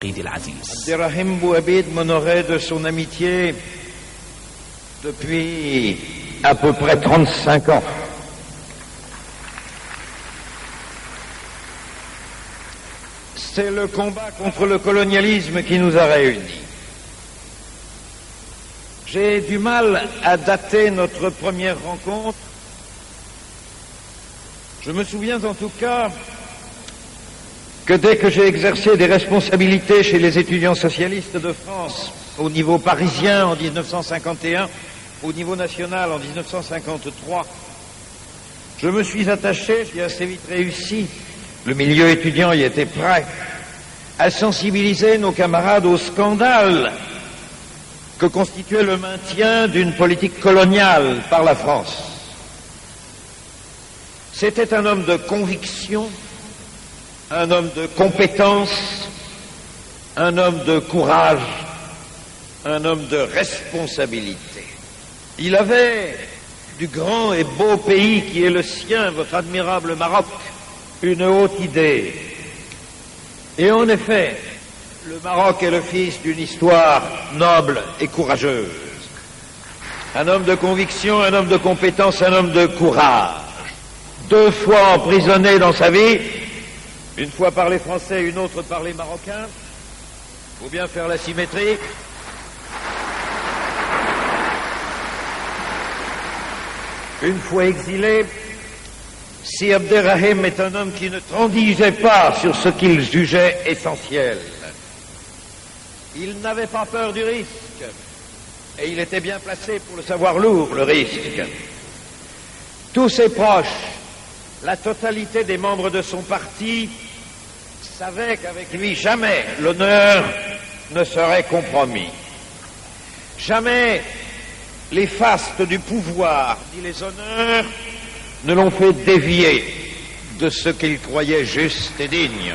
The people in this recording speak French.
Abderrahim Bouhabid m'honorait de son amitié depuis à peu près 35 ans. C'est le combat contre le colonialisme qui nous a réunis. J'ai du mal à dater notre première rencontre. Je me souviens en tout cas que dès que j'ai exercé des responsabilités chez les étudiants socialistes de France, au niveau parisien en 1951, au niveau national en 1953, je me suis attaché, j'ai assez vite réussi, le milieu étudiant y était prêt, à sensibiliser nos camarades au scandale que constituait le maintien d'une politique coloniale par la France. C'était un homme de conviction, un homme de compétence, un homme de courage, un homme de responsabilité. Il avait du grand et beau pays qui est le sien, votre admirable Maroc, une haute idée. Et en effet, le Maroc est le fils d'une histoire noble et courageuse. Un homme de conviction, un homme de compétence, un homme de courage. 2 fois emprisonné dans sa vie, une fois par les Français, une autre par les Marocains. Faut bien faire la symétrie. Une fois exilé, si Abderrahim est un homme qui ne transigeait pas sur ce qu'il jugeait essentiel. Il n'avait pas peur du risque, et il était bien placé pour le savoir lourd, le risque. Tous ses proches, la totalité des membres de son parti, savaient qu'avec lui, jamais l'honneur ne serait compromis. Jamais les fastes du pouvoir ni les honneurs ne l'ont fait dévier de ce qu'il croyait juste et digne.